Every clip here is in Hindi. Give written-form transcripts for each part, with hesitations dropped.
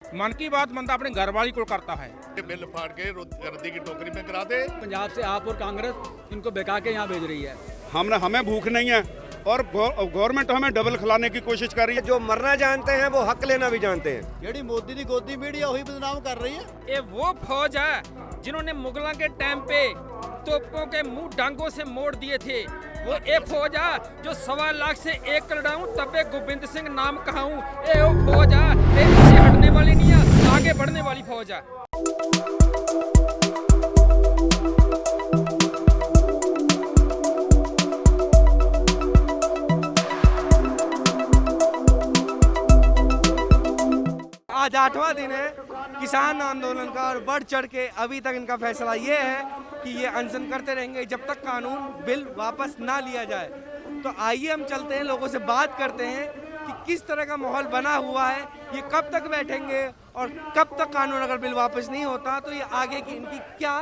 मन की बात बंदा अपने घर वाली को करता है। बिल फाड़ के रद्दी की टोकरी में करा दे। पंजाब से आप और कांग्रेस इनको बेका के यहाँ भेज रही है। हमें भूख नहीं है और गवर्नमेंट हमें डबल खिलाने की कोशिश कर रही है। जो मरना जानते हैं वो हक लेना भी जानते हैं। ਜਿਹੜੀ ਮੋਦੀ ਦੀ ਗੋਦੀ ਮੀਡੀਆ ਉਹੀ ਬਦਨਾਮ ਕਰ ਰਹੀ ਹੈ। ये वो फौज है जिन्होंने मुगलों के टाइम पे तोपों के मुंह डांगों से मोड़ दिए थे। वो ये फौज है जो 1.25 लाख से 1 करोड़ तबे गोविंद सिंह नाम कहाऊं। ये वो फौज है, ये पीछे हटने वाली नहीं है, आगे बढ़ने वाली फौज है। आज 8वां दिन है किसान आंदोलन का और बढ़ चढ़ के अभी तक इनका फैसला ये है कि ये अनशन करते रहेंगे जब तक कानून बिल वापस ना लिया जाए। तो आइए हम चलते हैं, लोगों से बात करते हैं कि किस तरह का माहौल बना हुआ है, ये कब तक बैठेंगे और कब तक कानून अगर बिल वापस नहीं होता तो ये आगे की इनकी क्या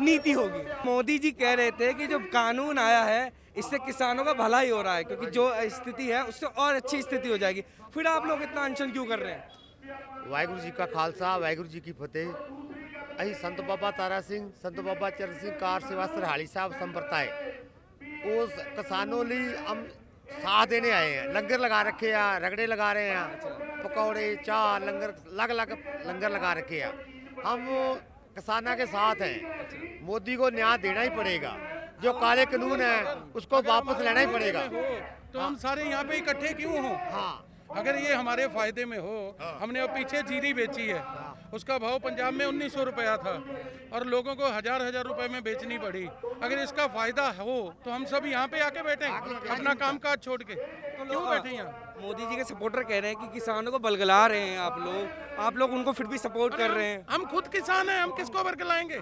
नीति होगी। मोदी जी कह रहे थे कि जो कानून आया है इससे किसानों का भला ही हो रहा है, क्योंकि जो स्थिति है उससे और अच्छी स्थिति हो जाएगी। फिर आप लोग इतना अनशन क्यों कर रहे हैं? ਵਾਹਿਗੁਰੂ ਜੀ ਕਾ ਖਾਲਸਾ ਵਾਹਿਗੁਰੂ ਜੀ ਕੀ ਫਤਿਹ। ਅਸੀਂ ਸੰਤ ਬਾਬਾ ਤਾਰਾ ਸਿੰਘ, ਸੰਤ ਬਾਬਾ ਚਰਨ ਸਿੰਘ ਕਾਰ ਸੇਵਾ ਸਰਹਾਲੀ ਸਾਹਿਬ ਸੰਪਰਦਾਏ ਉਸ किसानों ਲਈ हम साथ देने आए हैं। लंगर लगा रखे हैं, रगड़े लगा रहे हैं, पकौड़े चाय लंगर अलग अलग लंगर लगा रखे हैं। हम किसानों के साथ हैं। मोदी को न्याय देना ही पड़ेगा। जो काले कानून है उसको वापस लेना ही पड़ेगा। तो हम सारे यहाँ पे इकट्ठे क्यों हों? हाँ, अगर ये हमारे फायदे में हो। हमने अब पीछे जीरी बेची है, उसका भाव पंजाब में 1900 रुपया था और लोगों को हजार रुपए में बेचनी पड़ी। अगर इसका फायदा हो तो हम सब यहाँ पे आके बैठे अपना काम काज छोड़ के, क्यों बैठे यहाँ? मोदी जी के सपोर्टर कह रहे हैं कि किसानों को बलगला रहे हैं आप लोग उनको फिर भी सपोर्ट कर रहे हैं। हम खुद किसान हैं, हम किसको बरगलाएंगे?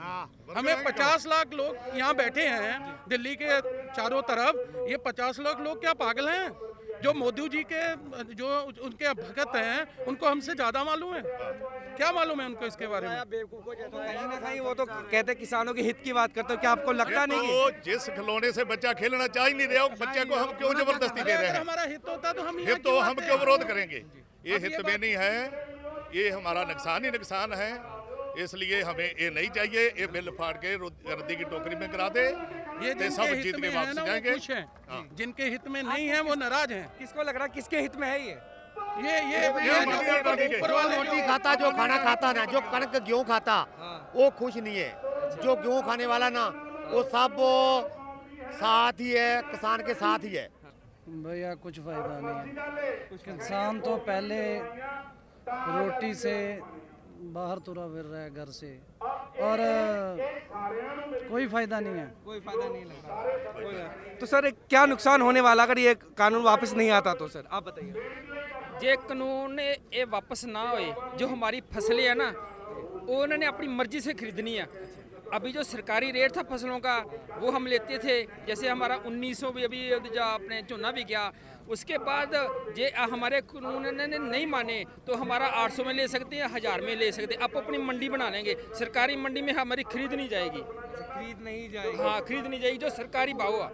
हमें 50 लाख लोग यहाँ बैठे हैं दिल्ली के चारों तरफ। ये 50 लाख लोग क्या पागल हैं? जो मोदी जी के जो उनके भगत हैं उनको हमसे ज्यादा मालूम है। क्या मालूम है उनको इसके बारे में? कहीं ना कहीं वो तो कहते हैं किसानों के हित की बात करते हो। क्या आपको लगता नहीं तो जिस खिलौने से बच्चा खेलना चाह ही नहीं रहा, बच्चे को हम क्यों जबरदस्ती दे रहे हैं? हमारा हित होता तो हम हित तो हम क्यों विरोध करेंगे? ये हित में नहीं है, ये हमारा नुकसान ही नुकसान है। इसलिए हमें ये नहीं चाहिए। ये बिल फाड़ के रद्दी की टोकरी में करा दे। ये तो सब जीत के वापस जाएंगे। खुश हैं, जिनके हित में नहीं है वो नाराज हैं। किसको लग रहा है किसके हित में है ये? रोटी खाता जो खाना खाता ना, जो कणक गेहूँ खाता वो खुश नहीं है। जो गेहूँ खाने वाला ना वो सब साथ ही है, किसान के साथ ही है। भैया कुछ फायदा नहीं है। किसान तो पहले रोटी से बाहर तुरा फिर रहा है घर से, और कोई फायदा नहीं है। कोई फायदा नहीं लग रहा। तो सर क्या नुकसान होने वाला अगर ये कानून वापस नहीं आता तो? सर आप बताइए। जे कानून ये वापस ना होए, जो हमारी फसलें है ना वो उन्होंने अपनी मर्जी से खरीदनी है। अभी जो सरकारी रेट था फसलों का वो हम लेते थे, जैसे हमारा 1900 भी अभी जो अपने झोना भी गया। उसके बाद जे हमारे कानून ने नहीं माने तो हमारा 800 में ले सकते हैं, 1000 में ले सकते हैं। अब अपनी मंडी बना लेंगे, सरकारी मंडी में हमारी खरीद नहीं जाएगी। खरीद नहीं जाएगी? हाँ, खरीद नहीं जाएगी। जो सरकारी भाव है,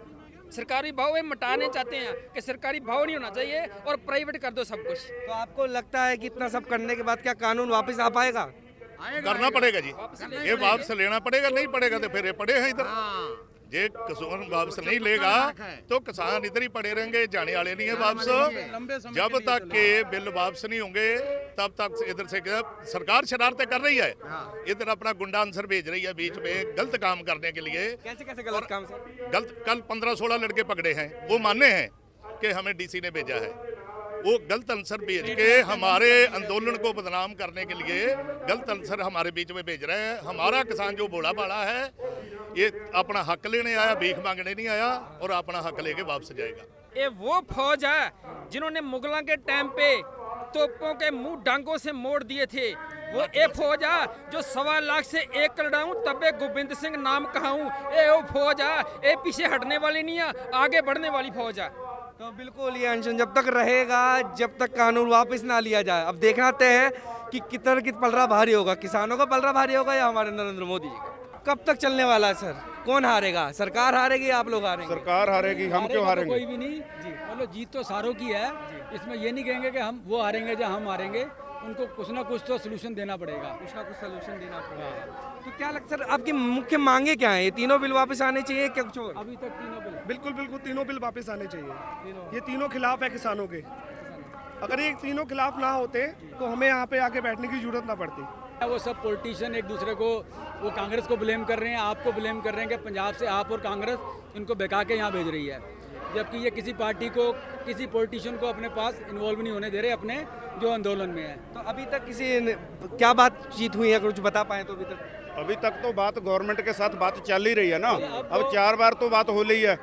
सरकारी भाव ये मटाने चाहते हैं कि सरकारी भाव नहीं होना चाहिए और प्राइवेट कर दो सब कुछ। तो आपको लगता है कि इतना सब करने के बाद क्या कानून वापस आ पाएगा? करना पड़ेगा जी। ये वापस लेना पड़ेगा, नहीं पड़ेगा तो फिर ये पड़े हैं इधर। जे किसान वापस नहीं लेगा तो किसान इधर ही पड़े रहेंगे, जाने वाले नहीं है वापस। जब तक के बिल वापस नहीं होंगे तब तक इधर से सरकार शरारतें कर रही है। इधर अपना गुंडा अंसर भेज रही है बीच में गलत काम करने के लिए। कैसे गलत काम सर? गलत कल 15-16 लड़के पकड़े हैं, वो माने हैं कि हमें डीसी ने भेजा है। वो गलत आंसर भेज के हमारे आंदोलन को बदनाम करने के लिए गलत आंसर हमारे बीच में भेज रहे हैं। हमारा किसान जो भोला भाला है ये अपना हक लेने आया, भीख मांगने नहीं आया, और अपना हक लेके वापस जाएगा। ये वो फौज है जिन्होंने मुगलों के टाइम पे तोपों के मुंह डांगों से मोड़ दिए थे। वो ये फौज है जो 1.25 लाख से 1 करोड़ तबे गोविंद सिंह नाम कहाऊं। ये वो फौज है, ये पीछे हटने वाली नहीं है, आगे बढ़ने वाली फौज है। तो बिल्कुल ये अनशन जब तक रहेगा, जब तक कानून वापस ना लिया जाए। अब देखना तय है कि कितना पलड़ा भारी होगा, किसानों का पलड़ा भारी होगा या हमारे नरेंद्र मोदी जी का। कब तक चलने वाला है सर? कौन हारेगा? सरकार हारेगी या आप लोग हारेंगे? सरकार हारेगी, हम क्यों हारेंगे? कोई भी नहीं जी, मतलब जीत तो सारों की है। इसमें ये नहीं कहेंगे कि हम वो हारेंगे या हम हारेंगे। उनको कुछ ना कुछ तो सोल्यूशन देना पड़ेगा। कुछ ना कुछ सोल्यूशन देना पड़ेगा। तो क्या लगता है आपकी मुख्य मांगे क्या है? ये तीनों बिल वापस आने चाहिए क्या कुछ और? अभी तक तीनों बिल बिल्कुल बिल्कुल तीनों बिल वापस आने चाहिए। ये तीनों खिलाफ है किसानों के। अगर ये तीनों खिलाफ ना होते तो हमें यहाँ पे आके बैठने की जरूरत ना पड़ती। वो सब पॉलिटिशियन एक दूसरे को, वो कांग्रेस को ब्लेम कर रहे हैं, आपको ब्लेम कर रहे हैं कि पंजाब से आप और कांग्रेस इनको बहका के यहाँ भेज रही है, जबकि ये किसी पार्टी को, किसी पॉलिटिशियन को अपने पास इन्वॉल्व नहीं होने दे रहे अपने जो आंदोलन में है। तो अभी तक क्या बातचीत हुई है, कुछ बता पाए तो? अभी तक तो बात गवर्नमेंट के साथ बात चल ही रही है ना। अब 4 बार तो बात हो रही है,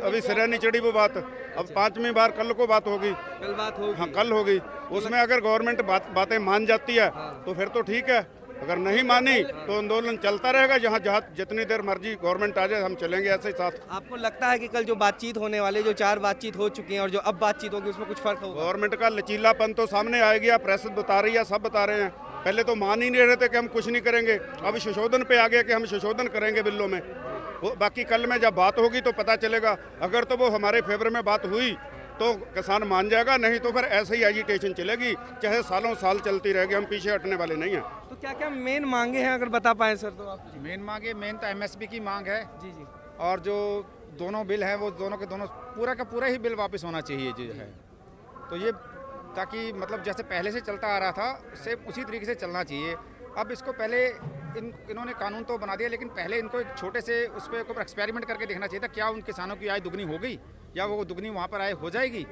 अभी सिरे नहीं चढ़ी वो बात। अब 5वीं बार कल को बात होगी। कल बात होगी? हाँ, कल होगी। उसमें अगर गवर्नमेंट बातें मान जाती है तो फिर तो ठीक है, अगर नहीं मानी तो आंदोलन चलता रहेगा। जहाँ जितनी देर मर्जी गवर्नमेंट आ जाए हम चलेंगे ऐसे ही साथ। आपको लगता है कि कल जो बातचीत होने वाले, जो 4 बातचीत हो चुकी हैं और जो अब बातचीत होगी, उसमें कुछ फर्क होगा? गवर्नमेंट का लचीलापन तो सामने आएगा, प्रेस बता रही है, सब बता रहे हैं। पहले तो मान ही नहीं रहे थे कि हम कुछ नहीं करेंगे, अब संशोधन पे आ गया कि हम संशोधन करेंगे बिलों में। बाकी कल में जब बात होगी तो पता चलेगा। अगर तो वो हमारे फेवर में बात हुई तो किसान मान जाएगा, नहीं तो फिर ऐसे ही एजिटेशन चलेगी, चाहे सालों साल चलती रहेगी। हम पीछे हटने वाले नहीं हैं। तो क्या क्या मेन मांगे हैं, अगर बता पाएं सर तो आप? मेन तो MSP की मांग है जी जी। और जो दोनों बिल हैं वो दोनों के दोनों पूरा का पूरा ही बिल वापस होना चाहिए जो है। तो ये ताकि मतलब जैसे पहले से चलता आ रहा था सेम उसी तरीके से चलना चाहिए। अब इसको पहले इन्होंने कानून तो बना दिया, लेकिन पहले इनको एक छोटे से उस पर एक्सपेरिमेंट करके देखना चाहिए था, क्या उन किसानों की आय दुगनी हो गई या वो दुगनी वहाँ पर आय हो जाएगी।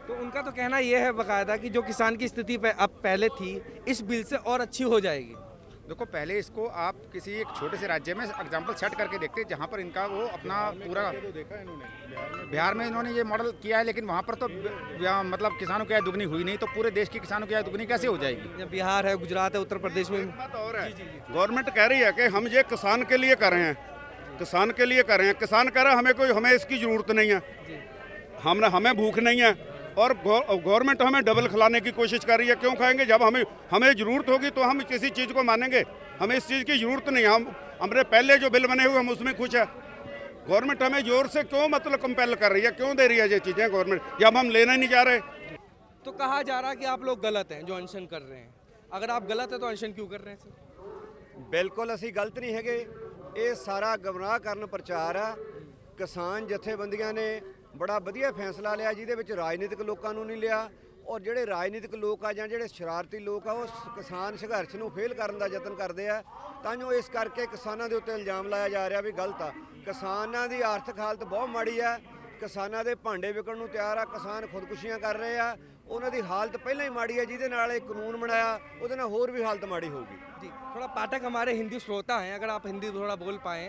तो उनका तो कहना यह है बाकायदा कि जो किसान की स्थिति अब पहले थी, इस बिल से और अच्छी हो जाएगी। देखो पहले इसको आप किसी एक छोटे से राज्य में एग्जाम्पल सेट करके देखते जहाँ पर इनका वो अपना पूरा बिहार में इन्होंने ये मॉडल किया है, लेकिन वहाँ पर तो मतलब किसानों की आय दुगनी हुई नहीं, तो पूरे देश की किसानों की आय दुगनी कैसे हो जाएगी? बिहार है, गुजरात है, उत्तर प्रदेश में बात और है। गवर्नमेंट कह रही है कि हम ये किसान के लिए कर रहे हैं, किसान के लिए कर रहे हैं। किसान कह रहा है हमें इसकी जरूरत नहीं है, हमें भूख नहीं है, और गवर्नमेंट हमें डबल खिलाने की कोशिश कर रही है। क्यों खाएंगे? जब हमें ज़रूरत होगी तो हम किसी चीज़ को मानेंगे। हमें इस चीज़ की ज़रूरत नहीं है। हमने पहले जो बिल बने हुए हम उसमें खुश है। गवर्नमेंट हमें जोर से क्यों मतलब कंपेल कर रही है, क्यों दे रही है ये चीज़ें गवर्नमेंट, जब हम लेना ही नहीं चाह रहे? तो कहा जा रहा है कि आप लोग गलत हैं जो अनशन कर रहे हैं। अगर आप गलत है तो अनशन क्यों कर रहे हैं सर? ਬਿਲਕੁਲ ਅਸੀਂ ਗਲਤ ਨਹੀਂ ਹੈਗੇ। ਇਹ ਸਾਰਾ ਗਮਰਾਹ ਕਰਨ ਪ੍ਰਚਾਰ ਆ। ਕਿਸਾਨ ਜਥੇਬੰਦੀਆਂ ਨੇ ਬੜਾ ਵਧੀਆ ਫੈਸਲਾ ਲਿਆ, ਜਿਹਦੇ ਵਿੱਚ ਰਾਜਨੀਤਿਕ ਲੋਕਾਂ ਨੂੰ ਨਹੀਂ ਲਿਆ, ਔਰ ਜਿਹੜੇ ਰਾਜਨੀਤਿਕ ਲੋਕ ਆ ਜਾਂ ਜਿਹੜੇ ਸ਼ਰਾਰਤੀ ਲੋਕ ਆ ਉਹ ਕਿਸਾਨ ਸੰਘਰਸ਼ ਨੂੰ ਫੇਲ ਕਰਨ ਦਾ ਯਤਨ ਕਰਦੇ ਆ। ਤਾਂ ਜੋ ਇਸ ਕਰਕੇ ਕਿਸਾਨਾਂ ਦੇ ਉੱਤੇ ਇਲਜ਼ਾਮ ਲਾਇਆ ਜਾ ਰਿਹਾ ਵੀ ਗਲਤ ਆ। ਕਿਸਾਨਾਂ ਦੀ ਆਰਥਿਕ ਹਾਲਤ ਬਹੁਤ ਮਾੜੀ ਆ, ਕਿਸਾਨਾਂ ਦੇ ਭਾਂਡੇ ਵਿਕਣ ਨੂੰ ਤਿਆਰ ਆ, ਕਿਸਾਨ ਖੁਦਕੁਸ਼ੀਆਂ ਕਰ ਰਹੇ ਆ। ਉਹਨਾਂ ਦੀ ਹਾਲਤ ਪਹਿਲਾਂ ਹੀ ਮਾੜੀ ਹੈ, ਜਿਹਦੇ ਨਾਲ ਇਹ ਕਾਨੂੰਨ ਬਣਾਇਆ ਉਹਦੇ ਨਾਲ ਹੋਰ ਵੀ ਹਾਲਤ ਮਾੜੀ ਹੋਊਗੀ। जी, थोड़ा पाठक हमारे हिंदी श्रोता हैं, अगर आप हिंदी थोड़ा बोल पाएँ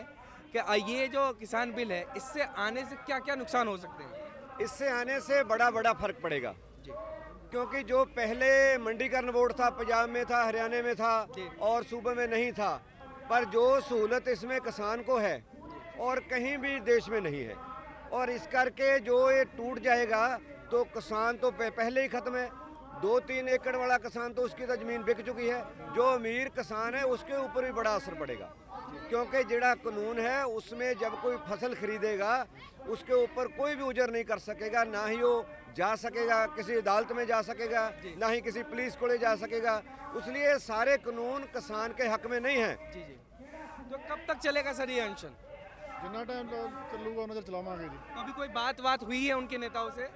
कि ये जो किसान बिल है इससे आने से क्या क्या नुकसान हो सकते हैं? इससे आने से बड़ा बड़ा फर्क पड़ेगा, क्योंकि जो पहले मंडीकरण बोर्ड था, पंजाब में था, हरियाणा में था और सूबे में नहीं था, पर जो सहूलत इसमें किसान को है और कहीं भी देश में नहीं है, और इस करके जो ये टूट जाएगा तो किसान तो पहले ही ख़त्म है। 2-3 एकड़ वाला किसान तो उसकी तो ज़मीन बिक चुकी है। जो अमीर किसान है उसके ऊपर भी बड़ा असर पड़ेगा, क्योंकि जड़ा कानून है उसमें जब कोई फसल खरीदेगा उसके ऊपर कोई भी उजर नहीं कर सकेगा, ना ही वो जा सकेगा किसी अदालत में जा सकेगा, ना ही किसी पुलिस को जा सकेगा। इसलिए सारे कानून किसान के हक में नहीं है। जी जी। तो कब तक चलेगा सर ये अनशन? जितना टाइम चलूगा उन्हें चलावांगे जी। तो अभी कोई बात हुई है उनके नेताओं से?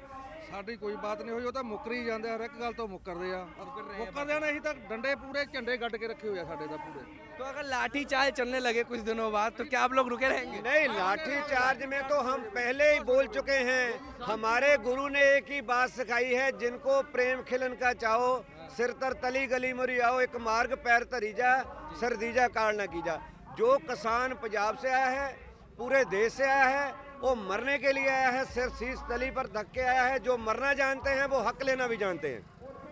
ਸਾਡੀ ਕੋਈ ਬਾਤ ਨਹੀਂ ਹੋਈ, ਉਹ ਤਾਂ ਮੁੱਕਰ ਹੀ ਜਾਂਦੇ ਆ, ਹਰ ਇੱਕ ਗੱਲ ਤੋਂ ਮੁੱਕਰਦੇ ਆ। ਮੁੱਕਰਦੇ ਆ, ਅਸੀਂ ਤਾਂ ਡੰਡੇ ਪੂਰੇ ਝੰਡੇ ਗੱਡ ਕੇ ਰੱਖੇ ਹੋਏ ਆ ਸਾਡੇ ਤਾਂ ਪੂਰੇ। तो अगर लाठी चार्ज चलने लगे कुछ दिनों बाद तो क्या आप लोग रुके रहेंगे? नहीं, लाठी चार्ज में तो हम पहले ही बोल चुके हैं। हमारे गुरु ने एक ही बात सिखाई है, जिनको प्रेम खिलन का चाहो सिर तर तली गली मुरी आओ, एक मार्ग पैर धरी जा सरदीजा काल ना कीजा। जो किसान पंजाब से आया है, पूरे देश से आया है, वो मरने के लिए आया है, सिर शीश तली पर धक के आया है। जो मरना जानते हैं वो हक लेना भी जानते हैं।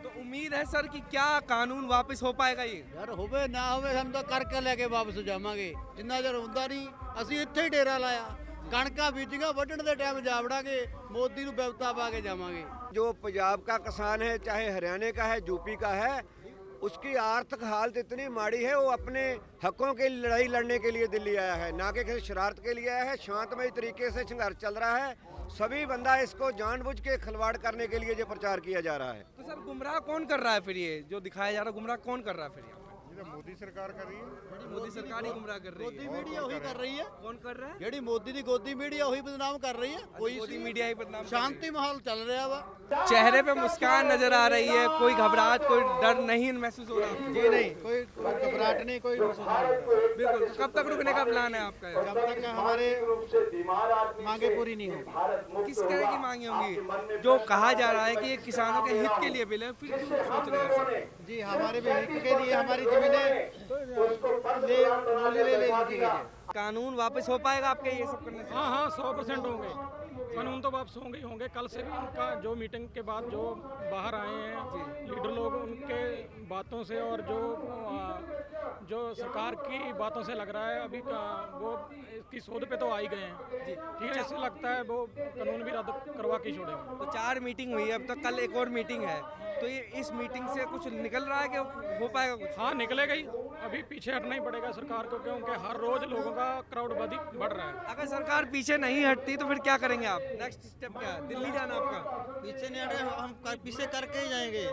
तो उम्मीद है सर कि क्या कानून वापस हो पाएगा ये? ਯਾਰ ਹੋਵੇ ਨਾ ਹੋਵੇ ਸਾਨੂੰ ਤਾਂ ਕਰਕੇ ਲੈ ਕੇ ਵਾਪਸ ਜਾਵਾਂਗੇ। ਜਿੰਨਾ ਚਿਰ ਹੁੰਦਾ ਨਹੀਂ ਅਸੀਂ ਇੱਥੇ ਹੀ ਡੇਰਾ ਲਾਇਆ। ਕਣਕਾਂ ਬੀਜੀਆਂ ਵੱਢਣ ਦੇ ਟਾਈਮ ਜਾ ਵੜਾਂਗੇ, ਮੋਦੀ ਨੂੰ ਬਿਪਤਾ ਪਾ ਕੇ ਜਾਵਾਂਗੇ। जो पंजाब का किसान है, चाहे हरियाणा का है, यूपी का है, उसकी आर्थिक हालत इतनी माड़ी है, वो अपने हकों की लड़ाई लड़ने के लिए दिल्ली आया है, ना कि किसी शरारत के लिए आया है। शांतमय तरीके से संघर्ष चल रहा है। सभी बंदा इसको जानबूझ के खिलवाड़ करने के लिए जो प्रचार किया जा रहा है। तो सर गुमराह कौन कर रहा है फिर? ये जो दिखाया जा रहा है गुमराह कौन कर रहा है फिर? मोदी सरकार कर रही है, मोदी सरकार ही गुमराह कर रही है। मीडिया वही कर रही है। कौन कर रहा है? ਜਿਹੜੀ ਮੋਦੀ ਦੀ ਗੋਦੀ ਮੀਡੀਆ ਉਹੀ ਬਦਨਾਮ ਕਰ ਰਹੀ ਹੈ। ਕੋਈ मोदी मीडिया ही बदनाम कर रही है। शांति माहौल चल रहा वा। चेहरे पे मुस्कान नजर आ रही है, कोई घबराहट कोई डर नहीं महसूस हो रहा। जी नहीं, कोई घबराहट नहीं, कोई महसूस नहीं हो रहा। बिल्कुल। तो कब तक रुकने का प्लान है आपका? जब तक हमारे मांगे पूरी नहीं होगी। किस तरह की मांगे होंगी? जो कहा जा रहा है कि ये किसानों के हित के लिए बिल है, फिर क्यों सोच रहे हैं? जी हमारे भी हित के लिए हमारी जमीनें ले लीजिए। कानून वापस हो पाएगा आपके ये सब करने से? हाँ हाँ 100% होंगे, कानून तो वापस होंगे ही होंगे। कल से भी उनका जो मीटिंग के बाद जो बाहर आए हैं लीडर लोग, उनके बातों से और जो सरकार की बातों से लग रहा है अभी वो इसकी शोध पे तो आ ही गए हैं। ठीक है, इससे लगता है वो कानून भी रद्द करवा के छोड़ेंगे। तो 4 मीटिंग हुई है अब तक, कल एक और मीटिंग है, तो ये इस मीटिंग से कुछ निकल रहा है कि हो पाएगा कुछ? हाँ निकलेगा ही, अभी पीछे हटना ही पड़ेगा सरकार को, क्योंकि हर रोज लोगों का क्राउड बढ़ रहा है। अगर सरकार पीछे नहीं हटती तो फिर क्या करेंगे आप? नेक्स्ट स्टेप क्या है? दिल्ली जाना आपका? पीछे नहीं हटे, हम पीछे करके ही जाएंगे।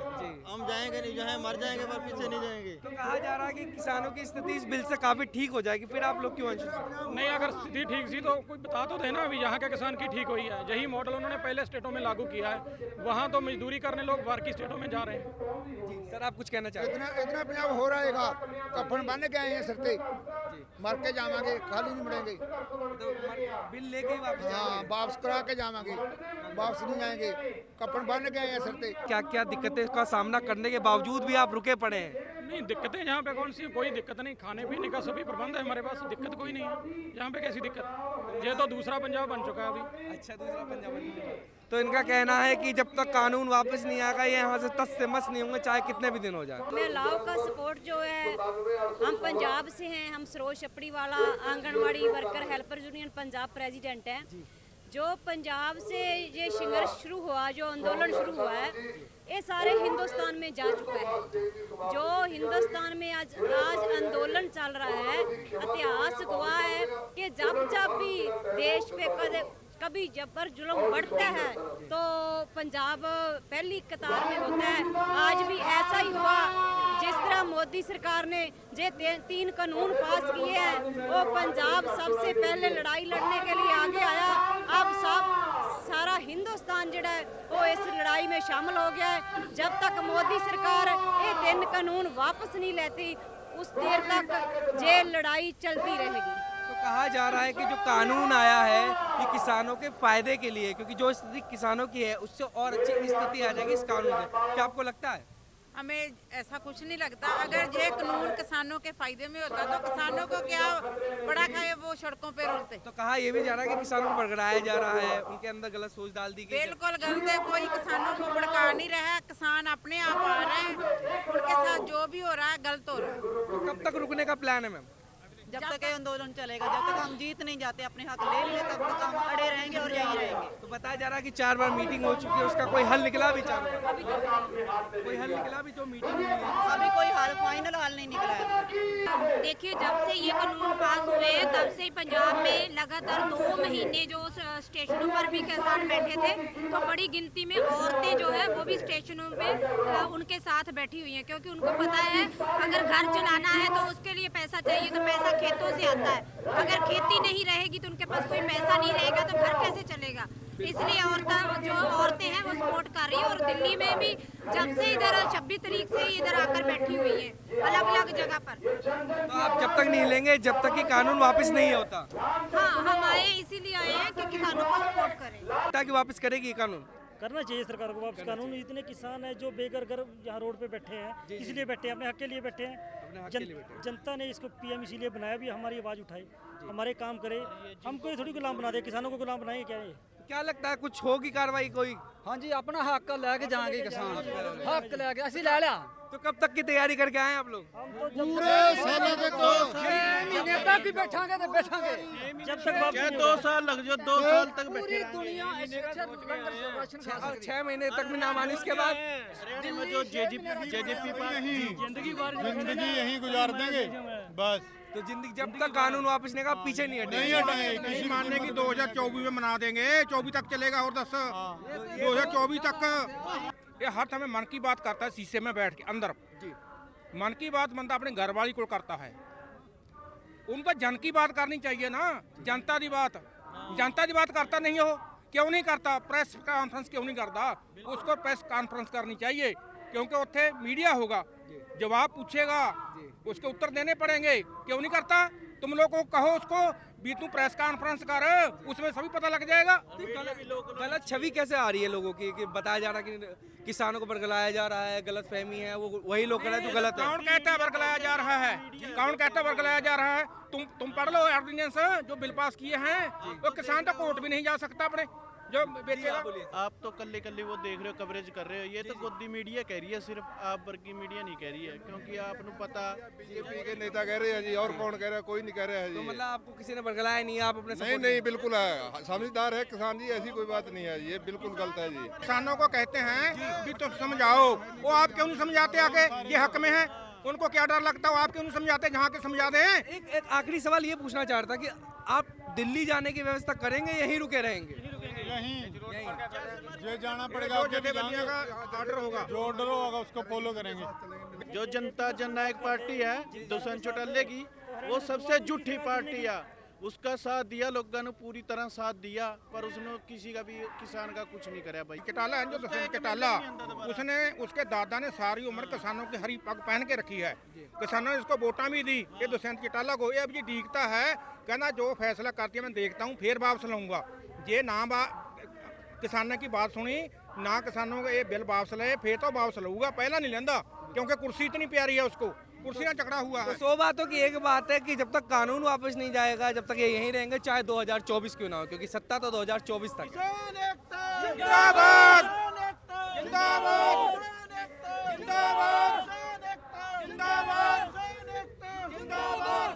हम जाएंगे नहीं, जहाँ मर जाएंगे पर पीछे नहीं जाएंगे। तो कहा जा रहा है कि किसानों की स्थिति इस बिल से काफी ठीक हो जाएगी, फिर आप लोग क्यों अनशन? नहीं, अगर स्थिति ठीक सी तो कोई बता तो देना। अभी यहाँ के किसान की ठीक हुई है, यही मॉडल उन्होंने पहले स्टेटों में लागू किया है, वहाँ तो मजदूरी करने लोग बाहर की स्टेटों में जा रहे हैं। जी सर, आप कुछ कहना चाहते हैं? इतना पंजाब हो रहेगा, कफन बन के आए हैं सर ते, मर के जावांगे, खाली नहीं मुड़ेंगे। तो बिल लेके ही वापस हाँ जाएंगे? वापस करा के जावांगे, वापस नहीं जाएंगे, कफन बन के आए हैं सर ते। क्या क्या दिक्कतें का सामना करने के बावजूद भी आप रुके पड़े हैं? नहीं, दिक्कतें यहाँ पे कौन सी? कोई दिक्कत नहीं, खाने पीने का सभी प्रबंध है हमारे पास, दिक्कत कोई नहीं है। यहाँ पे कैसी दिक्कत? ये तो दूसरा पंजाब बन चुका है अभी। अच्छा, दूसरा पंजाब। तो इनका कहना है कि जब तक कानून वापस नहीं आएगा ये यहाँ से तस से मस नहीं होंगे, चाहे कितने भी दिन हो जाए। मैं लाव का सपोर्ट जो है, हम पंजाब से हैं, हम सरोज छपड़ी वाला anganwadi worker helper union Punjab president हैं। जो पंजाब से ये संघर्ष शुरू हुआ, जो आंदोलन शुरू हुआ है, ये सारे हिंदुस्तान में जा चुका है। जो हिंदुस्तान में आज आंदोलन चल रहा है, इतिहास गवाह है कि जब जब भी देश पे कभी जबर जुल्म बढ़ता है तो पंजाब पहली कतार में होता है। आज भी ऐसा ही हुआ। जिस तरह मोदी सरकार ने जे 3 कानून पास किए हैं, वो पंजाब सबसे पहले लड़ाई लड़ने के लिए आगे आया। अब सारा हिंदुस्तान जड़ा है वो इस लड़ाई में शामिल हो गया है। जब तक मोदी सरकार ये 3 कानून वापस नहीं लेती, उस देर तक ये लड़ाई चलती रहेगी। तो कहा जा रहा है कि जो कानून आया है ये किसानों के फायदे के लिए, क्योंकि जो स्थिति किसानों की है उससे और अच्छी स्थिति आ जाएगी इस कानून से। क्या आपको लगता है? हमें ऐसा कुछ नहीं लगता। अगर ये कानून किसानों के फायदे में होता तो किसानों को क्या बड़ा खाए वो सड़कों पे रुलते। तो कहा यह भी जा रहा है कि किसानों को भड़काया जा रहा है, उनके अंदर गलत सोच डाल दी गई। बिल्कुल गलत है, कोई किसानों को भड़का नहीं रहा है। किसान अपने आप आ रहे हैं, उनके साथ जो भी हो रहा है गलत हो रहा है। तो कब तक रुकने का प्लान है मैम? जब तक ये आंदोलन चलेगा, जब तक हम जीत नहीं जाते, अपने हक ले लिए, तब तक हम अड़े रहेंगे और यहीं रहेंगे। तो बताया जा रहा है कि 4 बार मीटिंग हो चुकी है, उसका कोई हल निकला भी? 4 बार कोई हल निकला भी? जो मीटिंग हुई है अभी कोई हल फाइनल हल नहीं निकला है। देखिए, जब से ये कानून पास हुए हैं तब से पंजाब में लगातार 2 महीने जो स्टेशनों पर भी किसान बैठे थे, तो बड़ी गिनती में औरतें जो है वो भी स्टेशनों पे उनके साथ बैठी हुई हैं, क्योंकि उनको पता है अगर घर चलाना है तो उसके लिए पैसा चाहिए, तो पैसा खेतों से आता है। अगर खेती नहीं रहेगी तो उनके पास कोई पैसा नहीं रहेगा तो घर कैसे चलेगा। इसलिए औरतें हैं वो सपोर्ट कर रही है। और दिल्ली में भी जब से इधर 26 तारीख से इधर आकर बैठी हुई है अलग अलग जगह पर। तो आप जब तक नहीं लेंगे जब तक कि कानून वापस नहीं होता? हाँ, हम आए इसीलिए आए हैं कि किसानों को सपोर्ट करें। ताकि वापस करेगी ये कानून? करना चाहिए सरकार को वापस कानून। इतने किसान हैं जो बेघर घर यहाँ रोड पे बैठे हैं, इसलिए बैठे हैं, अपने हक के लिए बैठे हैं। जनता ने इसको पीएम इसीलिए बनाया भी हमारी आवाज़ उठाए, हमारे काम करे। हमको थोड़ी गुलाम बना दे, किसानों को गुलाम बनाएंगे क्या? ये क्या लगता है कुछ होगी कार्रवाई कोई? हाँ जी, अपना हक लैके जाएंगे किसान, हक लैके असं लै लिया तो कब तक की तैयारी करके आए आप लोग? पूरे सालों के महीने तक ही बैठांगे तो बैठांगे जब तक वापस 2 साल लग जाओ, 2 साल तक बैठे 6 महीने तक भी ना माने इसके बाद हरियाणा में जो जेजेपी पार्टी जिंदगी यहीं गुजार देंगे बस। तो जिंदगी जब तक कानून वापस नहीं आएगा पीछे नहीं हटेंगे। नहीं मानने की 2024 में मना देंगे, 24 तक चलेगा और 2024 तक। ये हर समय मन की बात करता है शीशे में बैठ के अंदर मन की बात बंदा अपने घर वाली को करता है, उनको जन की बात करनी चाहिए ना, जनता की बात करता नहीं हो, क्यों नहीं करता? प्रेस कॉन्फ्रेंस क्यों नहीं करता? उसको प्रेस कॉन्फ्रेंस करनी चाहिए, क्योंकि उत्थे मीडिया होगा, जवाब पूछेगा, उसके उत्तर देने पड़ेंगे। क्यों नहीं करता? तुम लोग को कहो उसको भी तू प्रेस कॉन्फ्रेंस कर, उसमें सभी पता लग जाएगा। गलत छवि कैसे आ रही है लोगों की कि बताया जा रहा है कि किसानों को बरगलाया जा रहा है, गलत फहमी है, वो वही लोग कर रहे हैं जो गलत है। कौन कहता है बरगलाया जा रहा है? कौन कहता है बरगलाया जा रहा है? तुम पढ़ लो ऑर्डिनेंस जो बिल पास किए हैं, वो किसान तो कोर्ट भी नहीं जा सकता अपने जो बेचेगा। आप तो कल्ले वो देख रहे हो, कवरेज कर रहे हो, ये तो गोदी मीडिया कह रही है, सिर्फ आप वर्गी मीडिया नहीं कह रही है, क्योंकि आपको पता बीजेपी के नेता कह रहे हैं जी, और कौन कह रहा है? कोई नहीं कह रहा है जी। तो मतलब आपको किसी ने बरगलाया नहीं, आप अपने नहीं नहीं बिल्कुल है, समझदार है किसान जी, ऐसी कोई बात नहीं है, ये बिल्कुल गलत है जी। किसानों को कहते हैं भी तुम समझाओ, वो आप क्यों नहीं समझाते? आके ये हक में है, उनको क्या डर लगता है? आप क्यों नहीं समझाते? जहाँ के समझा दें। एक आखिरी सवाल ये पूछना चाह रहा था कि आप दिल्ली जाने की व्यवस्था करेंगे, यहीं रुके रहेंगे? यहीं जो जाना पड़ेगा, ऑर्डर होगा, जो ऑर्डर होगा उसको फॉलो करेंगे। जो जनता जननायक पार्टी है दुष्यंत चौटाला की, वो सबसे झूठी पार्टी है। उसका साथ दिया, लोगों ने पूरी तरह साथ दिया, पर उसने किसी का भी किसान का कुछ नहीं कराया भाई। चौटाला है जो दुष्यंत चौटाला, उसने उसके दादा ने सारी उम्र किसानों की हरी पग पहन के रखी है, किसानों ने इसको वोटा भी दी। ये दुष्यंत चौटाला को ये अब ये दिखता है, कहना जो फैसला करती है मैं देखता हूँ, फिर वापस लूँगा। ये ना किसानों की बात सुनी ना, किसानों का ये बिल वापस ले, फिर तो वापस लूँगा, पहला नहीं लेंदा, क्योंकि कुर्सी इतनी प्यारी है उसको, कुर्सी ना चकड़ा हुआ है। 100 बातों की एक बात है कि जब तक कानून वापस नहीं जाएगा, जब तक ये यहीं रहेंगे, चाहे 2024 क्यों ना हो, क्योंकि सत्ता तो 2024 तक है। जिंदाबाद जिंदाबाद जिंदाबाद जिंदाबाद।